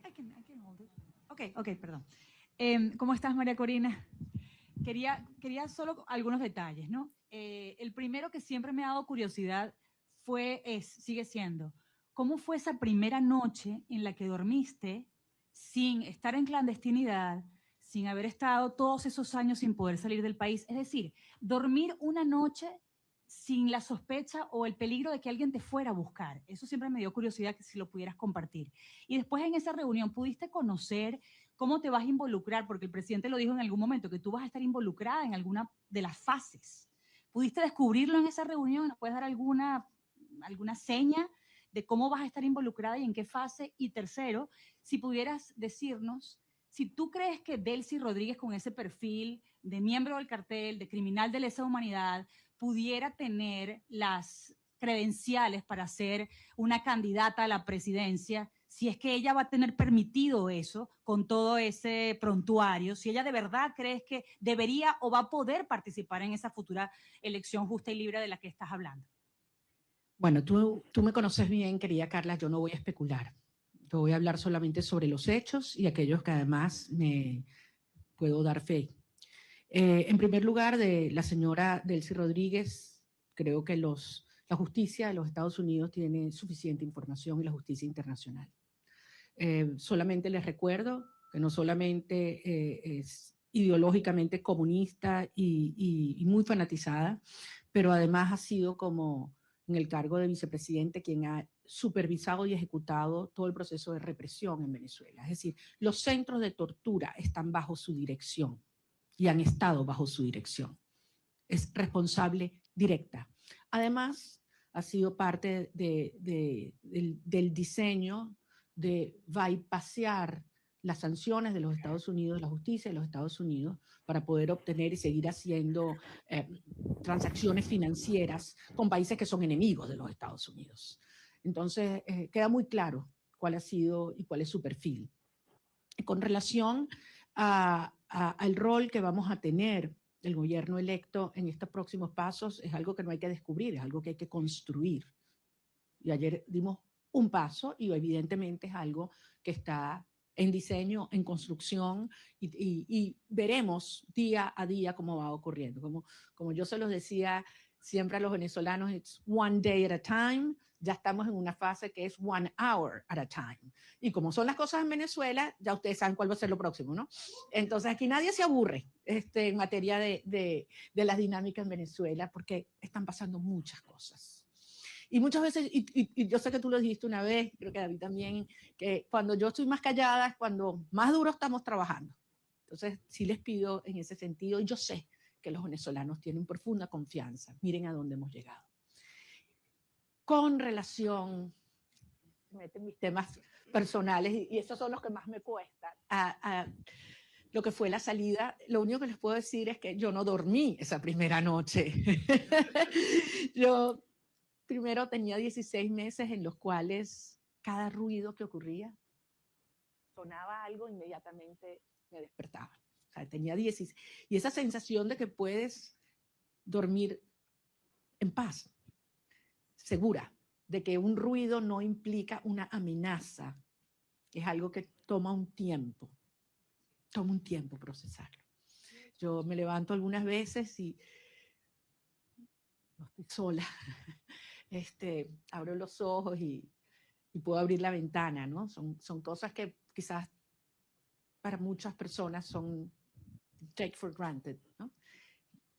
I can hold it. Okay, perdón. ¿Cómo estás, María Corina? Quería solo algunos detalles, ¿no? El primero que siempre me ha dado curiosidad sigue siendo, ¿cómo fue esa primera noche en la que dormiste sin estar en clandestinidad, sin haber estado todos esos años sin poder salir del país? Es decir, dormir una noche sin la sospecha o el peligro de que alguien te fuera a buscar. Eso siempre me dio curiosidad, que si lo pudieras compartir. Y después en esa reunión, ¿pudiste conocer cómo te vas a involucrar? Porque el presidente lo dijo en algún momento, que tú vas a estar involucrada en alguna de las fases. ¿Pudiste descubrirlo en esa reunión? ¿Nos puedes dar alguna seña de cómo vas a estar involucrada y en qué fase? Y tercero, si pudieras decirnos si tú crees que Delcy Rodríguez, con ese perfil de miembro del cartel, de criminal de lesa humanidad, pudiera tener las credenciales para ser una candidata a la presidencia, si es que ella va a tener permitido eso con todo ese prontuario, si ella de verdad crees que debería o va a poder participar en esa futura elección justa y libre de la que estás hablando. Bueno, tú me conoces bien, querida Carla, yo no voy a especular. Yo voy a hablar solamente sobre los hechos y aquellos que además me puedo dar fe. En primer lugar, de la señora Delcy Rodríguez, creo que la justicia de los Estados Unidos tiene suficiente información, y la justicia internacional. Solamente les recuerdo que no solamente es ideológicamente comunista y muy fanatizada, pero además ha sido, como en el cargo de vicepresidente, quien ha supervisado y ejecutado todo el proceso de represión en Venezuela. Es decir, los centros de tortura están bajo su dirección y han estado bajo su dirección. Es responsable directa. Además, ha sido parte del diseño de bypassear las sanciones de los Estados Unidos, la justicia de los Estados Unidos, para poder obtener y seguir haciendo transacciones financieras con países que son enemigos de los Estados Unidos. Entonces, queda muy claro cuál ha sido y cuál es su perfil. Con relación al rol que vamos a tener el gobierno electo en estos próximos pasos, es algo que no hay que descubrir, es algo que hay que construir. Y ayer dimos un paso y evidentemente es algo que está en diseño, en construcción, y veremos día a día cómo va ocurriendo. Como yo se los decía siempre a los venezolanos, it's one day at a time. Ya estamos en una fase que es 1 hour at a time. Y como son las cosas en Venezuela, ya ustedes saben cuál va a ser lo próximo, ¿no? Entonces aquí nadie se aburre en materia de las dinámicas en Venezuela, porque están pasando muchas cosas. Y muchas veces, y yo sé que tú lo dijiste una vez, creo que David también, que cuando yo estoy más callada es cuando más duro estamos trabajando. Entonces sí les pido en ese sentido, y yo sé que los venezolanos tienen profunda confianza. Miren a dónde hemos llegado. Con relación, me meten mis temas personales, y esos son los que más me cuestan, lo que fue la salida, lo único que les puedo decir es que yo no dormí esa primera noche. Yo primero tenía 16 meses en los cuales cada ruido que ocurría, sonaba algo, inmediatamente me despertaba. O sea, tenía 16. Y esa sensación de que puedes dormir en paz, segura, de que un ruido no implica una amenaza, es algo que toma un tiempo procesarlo. Yo me levanto algunas veces y no estoy sola, abro los ojos y puedo abrir la ventana, ¿no? Son cosas que quizás para muchas personas son take for granted, ¿no?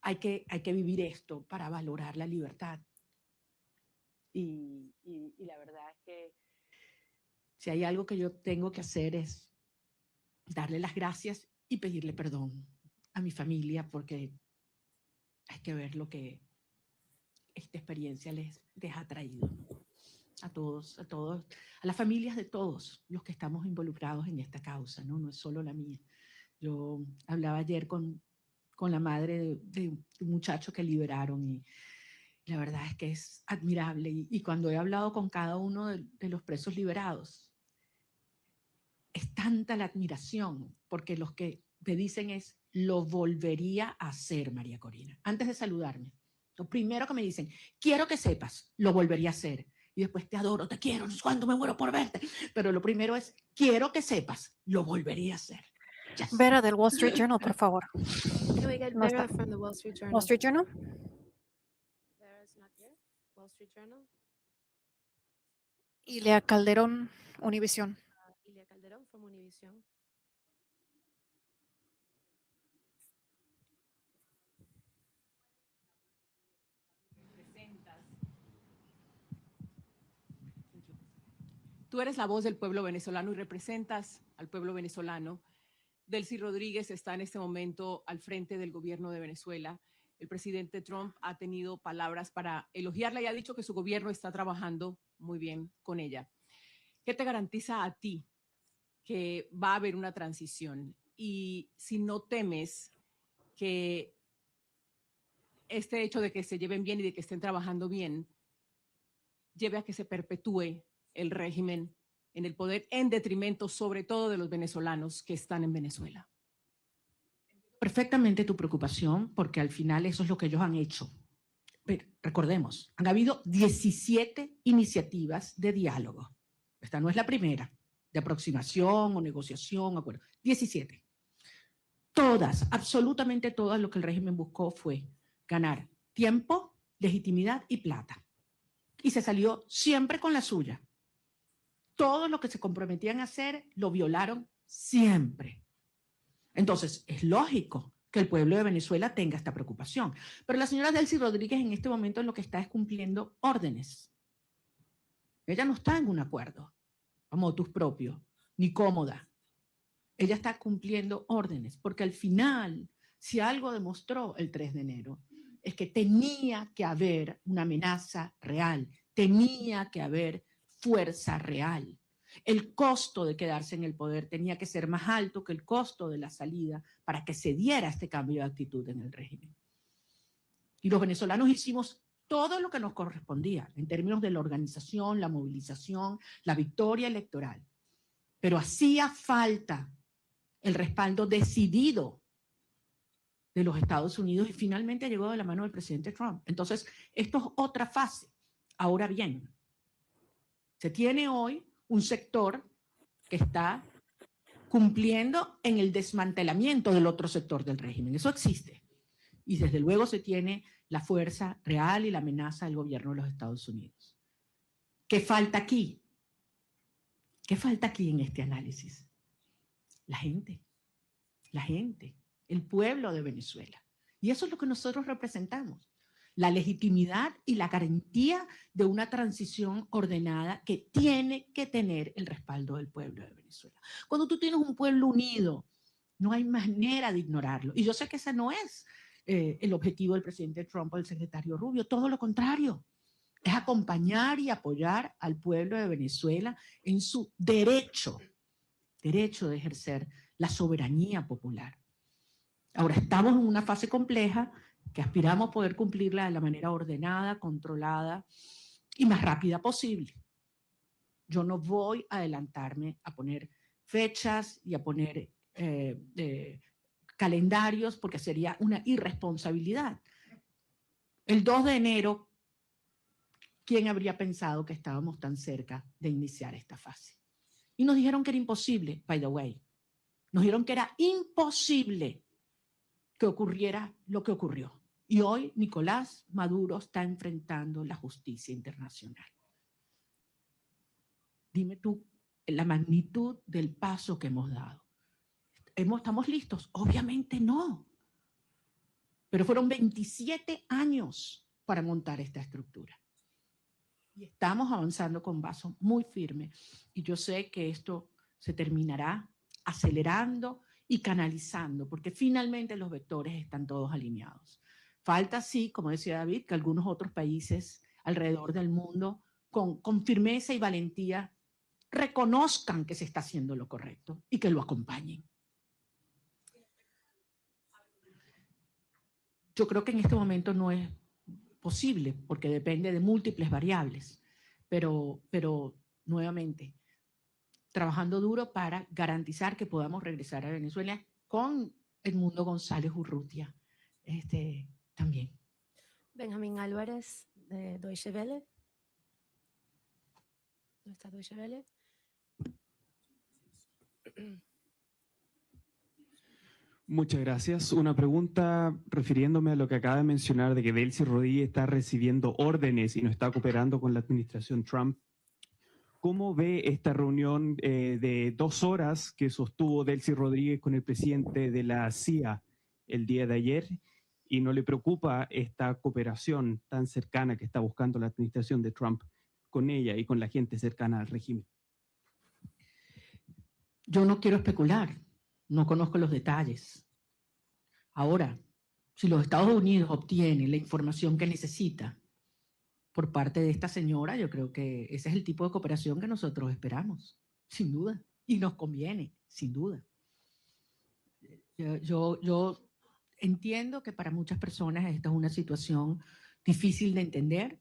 Hay que vivir esto para valorar la libertad. Y la verdad es que si hay algo que yo tengo que hacer es darle las gracias y pedirle perdón a mi familia, porque hay que ver lo que esta experiencia les ha traído, ¿no? A todos, a las familias de todos los que estamos involucrados en esta causa, ¿no? No es solo la mía. Yo hablaba ayer con la madre de un muchacho que liberaron y la verdad es que es admirable. Y cuando he hablado con cada uno de los presos liberados, es tanta la admiración, porque los que me dicen es, lo volvería a hacer, María Corina. Antes de saludarme, lo primero que me dicen, quiero que sepas, lo volvería a hacer. Y después, te adoro, te quiero, no sé cuánto me muero por verte. Pero lo primero es, quiero que sepas, lo volvería a hacer. Yes. Vera del Wall Street Journal, por favor. Can we get No Vera está. from the Wall Street Journal? Wall Street Journal. Vera's not here. Wall Street Journal. Ilia Calderón, Univision. Ilia Calderón from Univision. Tú eres la voz del pueblo venezolano y representas al pueblo venezolano. Delcy Rodríguez está en este momento al frente del gobierno de Venezuela. El presidente Trump ha tenido palabras para elogiarla y ha dicho que su gobierno está trabajando muy bien con ella. ¿Qué te garantiza a ti que va a haber una transición? Y si no temes que este hecho de que se lleven bien y de que estén trabajando bien lleve a que se perpetúe el régimen en el poder en detrimento sobre todo de los venezolanos que están en Venezuela. Perfectamente tu preocupación, porque al final eso es lo que ellos han hecho. Pero recordemos, han habido 17 iniciativas de diálogo. Esta no es la primera, de aproximación o negociación, acuerdo. 17. Todas, absolutamente todas, lo que el régimen buscó fue ganar tiempo, legitimidad y plata. Y se salió siempre con la suya. Todo lo que se comprometían a hacer lo violaron siempre. Entonces, es lógico que el pueblo de Venezuela tenga esta preocupación. Pero la señora Delcy Rodríguez en este momento lo que está es cumpliendo órdenes. Ella no está en un acuerdo a motus propio, ni cómoda. Ella está cumpliendo órdenes, porque al final, si algo demostró el 3 de enero, es que tenía que haber una amenaza real, tenía que haber fuerza real. El costo de quedarse en el poder tenía que ser más alto que el costo de la salida para que se diera este cambio de actitud en el régimen. Y los venezolanos hicimos todo lo que nos correspondía en términos de la organización, la movilización, la victoria electoral. Pero hacía falta el respaldo decidido de los Estados Unidos y finalmente llegó de la mano del presidente Trump. Entonces, esto es otra fase. Ahora bien, se tiene hoy un sector que está cumpliendo en el desmantelamiento del otro sector del régimen. Eso existe. Y desde luego se tiene la fuerza real y la amenaza del gobierno de los Estados Unidos. ¿Qué falta aquí? ¿Qué falta aquí en este análisis? La gente, el pueblo de Venezuela. Y eso es lo que nosotros representamos. La legitimidad y la garantía de una transición ordenada que tiene que tener el respaldo del pueblo de Venezuela. Cuando tú tienes un pueblo unido, no hay manera de ignorarlo. Y yo sé que ese no es el objetivo del presidente Trump o del secretario Rubio, todo lo contrario. Es acompañar y apoyar al pueblo de Venezuela en su derecho de ejercer la soberanía popular. Ahora estamos en una fase compleja que aspiramos poder cumplirla de la manera ordenada, controlada y más rápida posible. Yo no voy a adelantarme a poner fechas y a poner calendarios porque sería una irresponsabilidad. El 2 de enero, ¿quién habría pensado que estábamos tan cerca de iniciar esta fase? Y nos dijeron que era imposible, by the way. Nos dijeron que era imposible que ocurriera lo que ocurrió. Y hoy Nicolás Maduro está enfrentando la justicia internacional. Dime tú la magnitud del paso que hemos dado. ¿Estamos listos? Obviamente no. Pero fueron 27 años para montar esta estructura. Y estamos avanzando con paso muy firme. Y yo sé que esto se terminará acelerando y canalizando, porque finalmente los vectores están todos alineados. Falta, sí, como decía David, que algunos otros países alrededor del mundo con firmeza y valentía reconozcan que se está haciendo lo correcto y que lo acompañen. Yo creo que en este momento no es posible porque depende de múltiples variables, pero nuevamente, trabajando duro para garantizar que podamos regresar a Venezuela con Edmundo González Urrutia también. Benjamín Álvarez, de Deutsche Welle. ¿Dónde está Deutsche Welle? Muchas gracias. Una pregunta refiriéndome a lo que acaba de mencionar de que Delcy Rodríguez está recibiendo órdenes y no está cooperando con la administración Trump. ¿Cómo ve esta reunión de 2 horas que sostuvo Delcy Rodríguez con el presidente de la CIA el día de ayer? ¿Y no le preocupa esta cooperación tan cercana que está buscando la administración de Trump con ella y con la gente cercana al régimen? Yo no quiero especular, no conozco los detalles. Ahora, si los Estados Unidos obtienen la información que necesita por parte de esta señora, yo creo que ese es el tipo de cooperación que nosotros esperamos, sin duda, y nos conviene, sin duda. Yo entiendo que para muchas personas esta es una situación difícil de entender.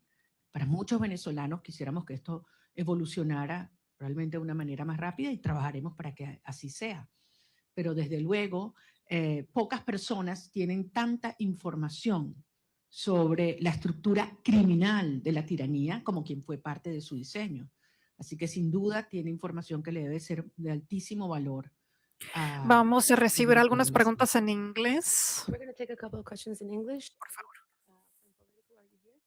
Para muchos venezolanos quisiéramos que esto evolucionara realmente de una manera más rápida y trabajaremos para que así sea. Pero desde luego, pocas personas tienen tanta información sobre la estructura criminal de la tiranía como quien fue parte de su diseño. Así que sin duda tiene información que le debe ser de altísimo valor. Vamos a recibir algunas preguntas en inglés. We're going to take a couple of questions in English. Por favor. From Politico, are you here?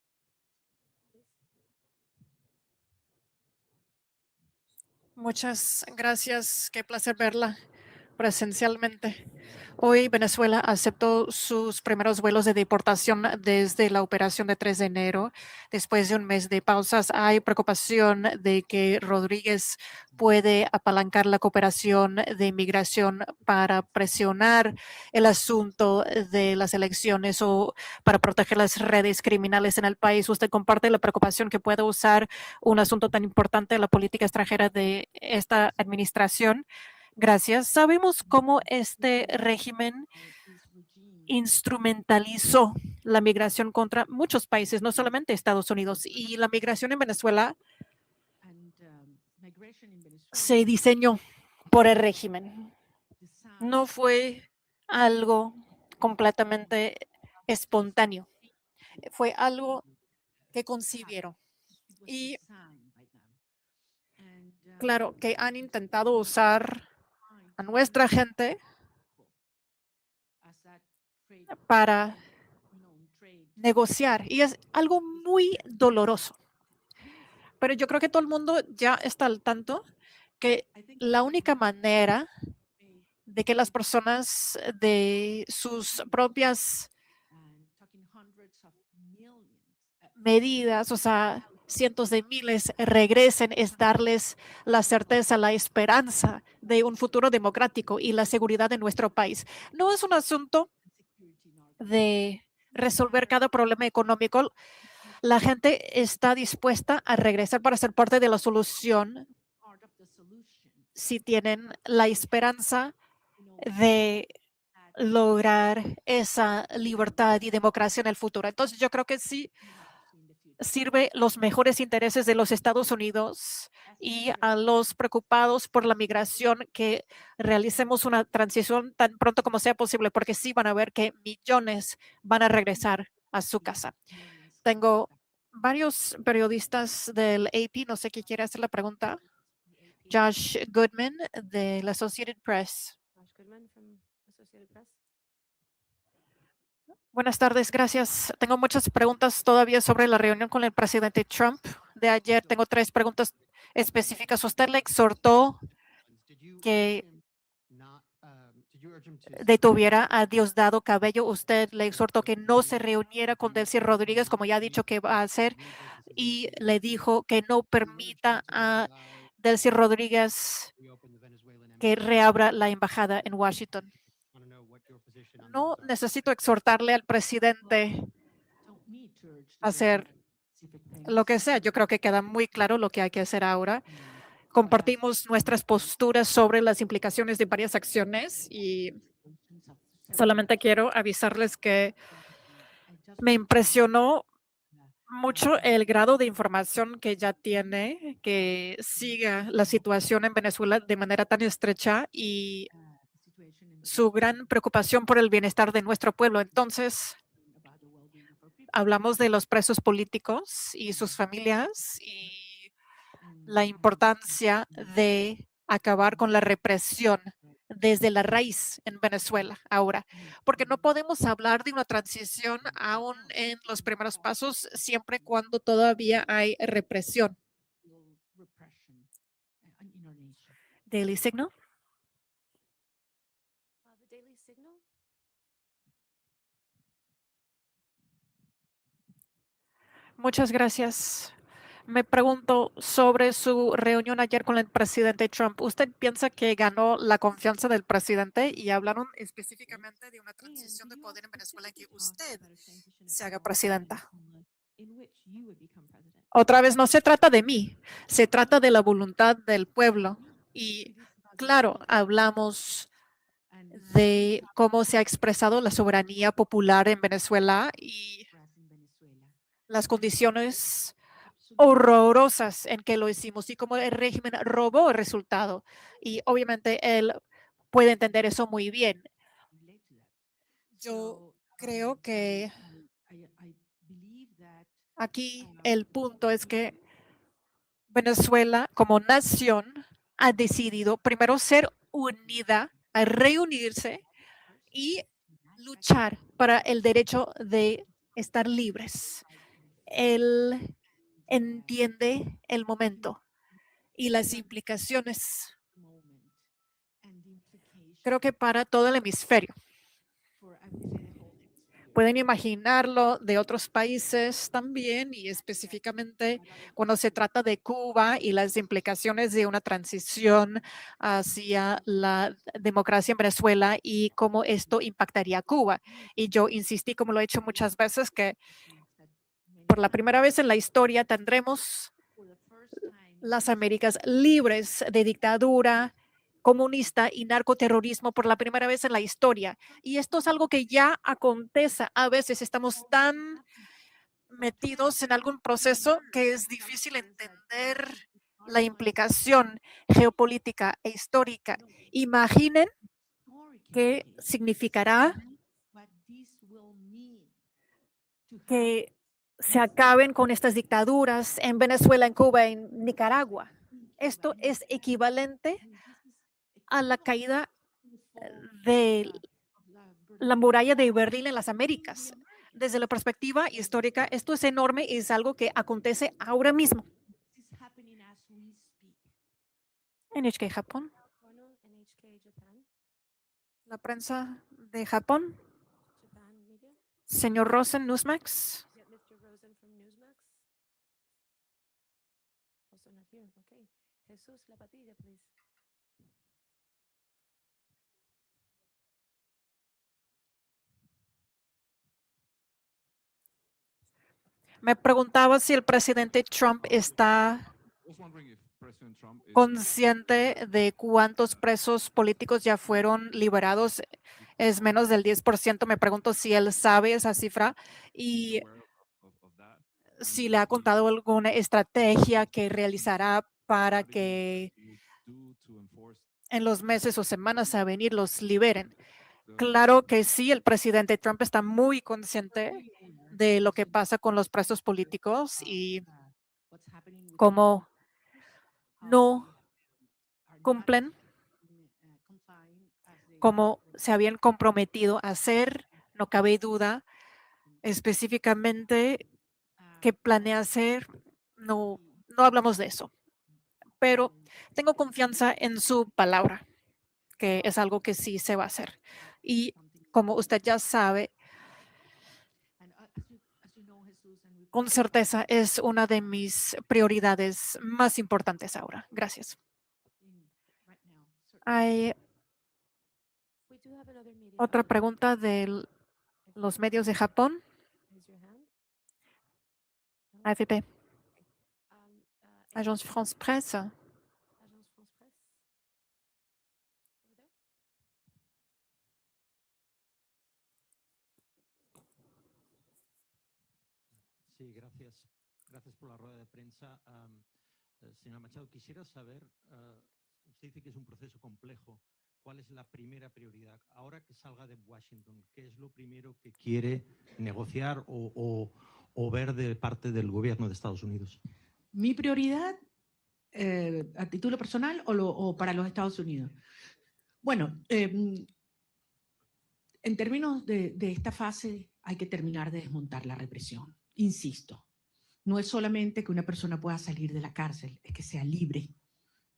Muchas gracias. Qué placer verla presencialmente. Hoy Venezuela aceptó sus primeros vuelos de deportación desde la operación de 3 de enero. Después de un mes de pausas, hay preocupación de que Rodríguez puede apalancar la cooperación de inmigración para presionar el asunto de las elecciones o para proteger las redes criminales en el país. ¿Usted comparte la preocupación que puede usar un asunto tan importante en la política extranjera de esta administración? Gracias. Sabemos cómo este régimen instrumentalizó la migración contra muchos países, no solamente Estados Unidos. Y la migración en Venezuela se diseñó por el régimen. No fue algo completamente espontáneo. Fue algo que concibieron. Y claro que han intentado usar a nuestra gente para negociar y es algo muy doloroso. Pero yo creo que todo el mundo ya está al tanto que la única manera de que las personas de sus propias medidas, o sea, cientos de miles regresen es darles la certeza, la esperanza de un futuro democrático y la seguridad de nuestro país. No es un asunto de resolver cada problema económico. La gente está dispuesta a regresar para ser parte de la solución si tienen la esperanza de lograr esa libertad y democracia en el futuro. Entonces, yo creo que sí sirve los mejores intereses de los Estados Unidos y a los preocupados por la migración que realicemos una transición tan pronto como sea posible, porque sí van a ver que millones van a regresar a su casa. Tengo varios periodistas del AP, no sé quién quiere hacer la pregunta. Josh Goodman de la Associated Press. Josh Goodman from Associated Press. Buenas tardes, gracias. Tengo muchas preguntas todavía sobre la reunión con el presidente Trump de ayer. Tengo 3 preguntas específicas. Usted le exhortó que detuviera a Diosdado Cabello. Usted le exhortó que no se reuniera con Delcy Rodríguez, como ya ha dicho que va a hacer, y le dijo que no permita a Delcy Rodríguez que reabra la embajada en Washington. No necesito exhortarle al presidente a hacer lo que sea. Yo creo que queda muy claro lo que hay que hacer ahora. Compartimos nuestras posturas sobre las implicaciones de varias acciones y solamente quiero avisarles que me impresionó mucho el grado de información que ya tiene, que siga la situación en Venezuela de manera tan estrecha y su gran preocupación por el bienestar de nuestro pueblo. Entonces, hablamos de los presos políticos y sus familias y la importancia de acabar con la represión desde la raíz en Venezuela ahora, porque no podemos hablar de una transición aún en los primeros pasos siempre cuando todavía hay represión. Daily Signal. The Daily Signal. Muchas gracias. Me pregunto sobre su reunión ayer con el presidente Trump. ¿Usted piensa que ganó la confianza del presidente? Y hablaron específicamente de una transición de poder en Venezuela en que usted se haga presidenta. Otra vez, no se trata de mí, se trata de la voluntad del pueblo. Y claro, hablamos de cómo se ha expresado la soberanía popular en Venezuela y las condiciones horrorosas en que lo hicimos y cómo el régimen robó el resultado. Y obviamente él puede entender eso muy bien. Yo creo que aquí el punto es que Venezuela como nación ha decidido primero ser unida, a reunirse y luchar para el derecho de estar libres. Él entiende el momento y las implicaciones, creo que para todo el hemisferio. Pueden imaginarlo de otros países también y específicamente cuando se trata de Cuba y las implicaciones de una transición hacia la democracia en Venezuela y cómo esto impactaría a Cuba. Y yo insistí, como lo he hecho muchas veces, que por la primera vez en la historia tendremos las Américas libres de dictadura comunista y narcoterrorismo por la primera vez en la historia. Y esto es algo que ya acontece. A veces estamos tan metidos en algún proceso que es difícil entender la implicación geopolítica e histórica. Imaginen qué significará que se acaben con estas dictaduras en Venezuela, en Cuba, en Nicaragua. Esto es equivalente a la caída de la muralla de Berlín en las Américas. Desde la perspectiva histórica, esto es enorme y es algo que acontece ahora mismo. NHK Japón. La prensa de Japón. Señor Rosen, Newsmax. Jesús Lapatilla, please. Me preguntaba si el presidente Trump está consciente de cuántos presos políticos ya fueron liberados. Es menos del 10%. Me pregunto si él sabe esa cifra y si le ha contado alguna estrategia que realizará para que en los meses o semanas a venir los liberen. Claro que sí, el presidente Trump está muy consciente de lo que pasa con los presos políticos y cómo no cumplen como se habían comprometido a hacer. No cabe duda específicamente qué planea hacer. No hablamos de eso, pero tengo confianza en su palabra, que es algo que sí se va a hacer. Y como usted ya sabe, con certeza es una de mis prioridades más importantes ahora. Gracias. Hay otra pregunta de los medios de Japón. AFP. Agence France Presse. Sí, gracias. Gracias por la rueda de prensa. Señora Machado, quisiera saber, usted dice que es un proceso complejo. ¿Cuál es la primera prioridad? Ahora que salga de Washington, ¿qué es lo primero que quiere negociar o ver de parte del gobierno de Estados Unidos? Mi prioridad, a título personal o para los Estados Unidos. Bueno, en términos de esta fase hay que terminar de desmontar la represión. Insisto, no es solamente que una persona pueda salir de la cárcel, es que sea libre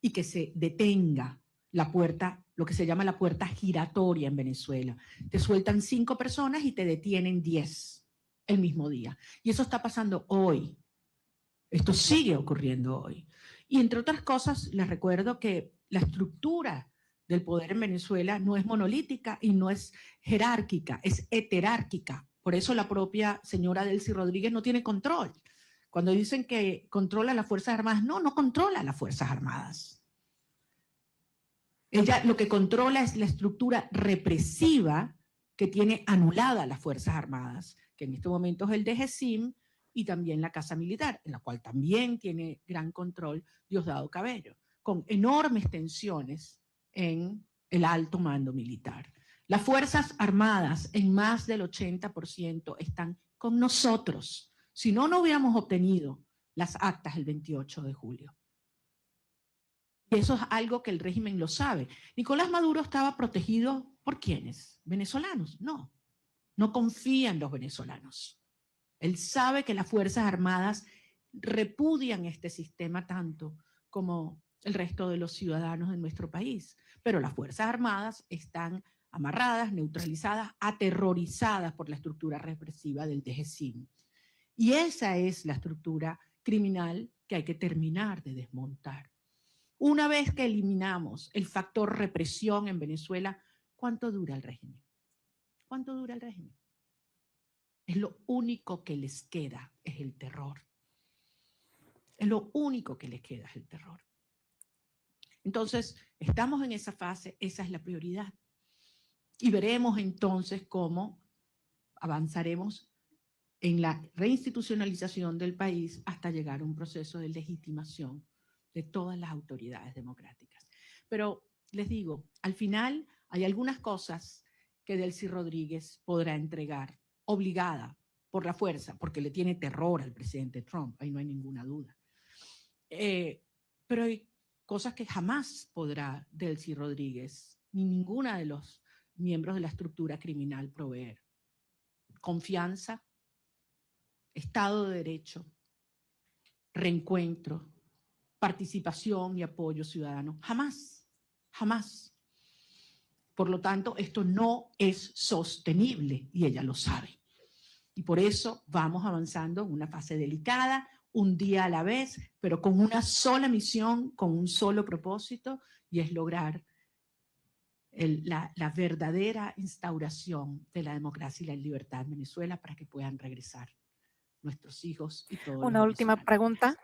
y que se detenga la puerta, lo que se llama la puerta giratoria en Venezuela. Te sueltan 5 personas y te detienen 10 el mismo día. Y eso está pasando hoy. Esto sigue ocurriendo hoy. Y entre otras cosas, les recuerdo que la estructura del poder en Venezuela no es monolítica y no es jerárquica, es heterárquica. Por eso la propia señora Delcy Rodríguez no tiene control. Cuando dicen que controla las Fuerzas Armadas, no controla las Fuerzas Armadas. Ella lo que controla es la estructura represiva que tiene anulada las Fuerzas Armadas, que en este momento es el DGCIM y también la Casa Militar, en la cual también tiene gran control Diosdado Cabello, con enormes tensiones en el alto mando militar. Las Fuerzas Armadas, en más del 80%, están con nosotros. Si no, no hubiéramos obtenido las actas el 28 de julio. Y eso es algo que el régimen lo sabe. Nicolás Maduro estaba protegido ¿por quiénes? ¿Venezolanos? No, no confía en los venezolanos. Él sabe que las Fuerzas Armadas repudian este sistema tanto como el resto de los ciudadanos de nuestro país. Pero las Fuerzas Armadas están amarradas, neutralizadas, aterrorizadas por la estructura represiva del DGCIM. Y esa es la estructura criminal que hay que terminar de desmontar. Una vez que eliminamos el factor represión en Venezuela, ¿cuánto dura el régimen? ¿Cuánto dura el régimen? Es lo único que les queda, es el terror. Es lo único que les queda, es el terror. Entonces, estamos en esa fase, esa es la prioridad. Y veremos entonces cómo avanzaremos en la reinstitucionalización del país hasta llegar a un proceso de legitimación de todas las autoridades democráticas. Pero les digo, al final hay algunas cosas que Delcy Rodríguez podrá entregar, obligada por la fuerza, porque le tiene terror al presidente Trump, ahí no hay ninguna duda. Pero hay cosas que jamás podrá Delcy Rodríguez, ni ninguna de los miembros de la estructura criminal proveer. Confianza, Estado de Derecho, reencuentro, participación y apoyo ciudadano. Jamás, jamás. Por lo tanto, esto no es sostenible y ella lo sabe. Y por eso vamos avanzando en una fase delicada, un día a la vez, pero con una sola misión, con un solo propósito, y es lograr la verdadera instauración de la democracia y la libertad en Venezuela para que puedan regresar nuestros hijos y todos los Una última venezolanos. pregunta.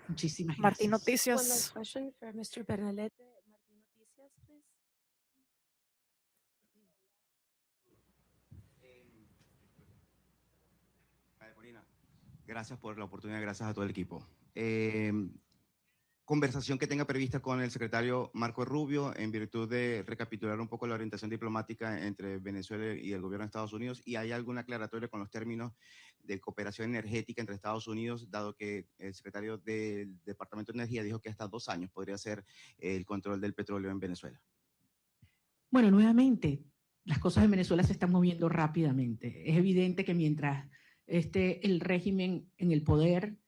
Muchísimas Martín gracias. One last Noticias. question for Mr. Bernalete. Martín Noticias, please. María Corina, gracias por la oportunidad, gracias a todo el equipo. Conversación que tenga prevista con el secretario Marco Rubio en virtud de recapitular un poco la orientación diplomática entre Venezuela y el gobierno de Estados Unidos, y hay alguna aclaratoria con los términos de cooperación energética entre Estados Unidos, dado que el secretario del Departamento de Energía dijo que hasta 2 años podría ser el control del petróleo en Venezuela. Bueno, nuevamente, las cosas en Venezuela se están moviendo rápidamente. Es evidente que mientras esté el régimen en el poder,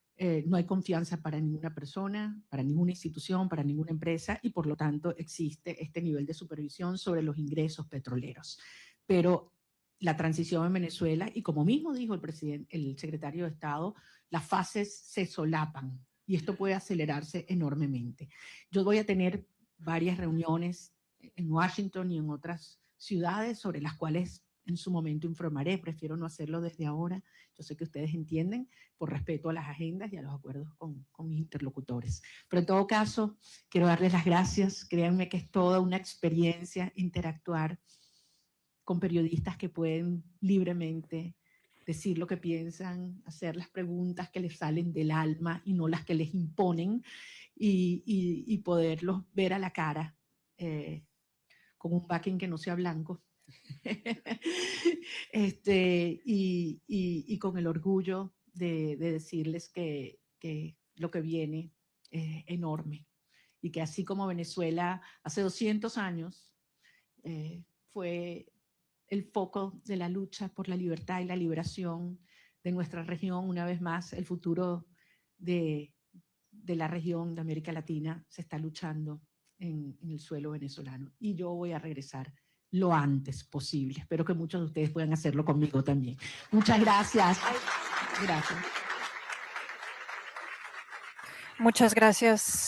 no hay confianza para ninguna persona, para ninguna institución, para ninguna empresa, y por lo tanto existe este nivel de supervisión sobre los ingresos petroleros. Pero la transición en Venezuela, y como mismo dijo el secretario de Estado, las fases se solapan y esto puede acelerarse enormemente. Yo voy a tener varias reuniones en Washington y en otras ciudades sobre las cuales en su momento informaré. Prefiero no hacerlo desde ahora. Yo sé que ustedes entienden, por respeto a las agendas y a los acuerdos con mis interlocutores. Pero en todo caso, quiero darles las gracias. Créanme que es toda una experiencia interactuar con periodistas que pueden libremente decir lo que piensan, hacer las preguntas que les salen del alma y no las que les imponen, y poderlos ver a la cara con un backing que no sea blanco. Y con el orgullo de decirles que lo que viene es enorme, y que así como Venezuela hace 200 años fue el foco de la lucha por la libertad y la liberación de nuestra región, una vez más el futuro de la región de América Latina se está luchando en el suelo venezolano, y yo voy a regresar lo antes posible. Espero que muchos de ustedes puedan hacerlo conmigo también. Muchas gracias. Gracias. Muchas gracias.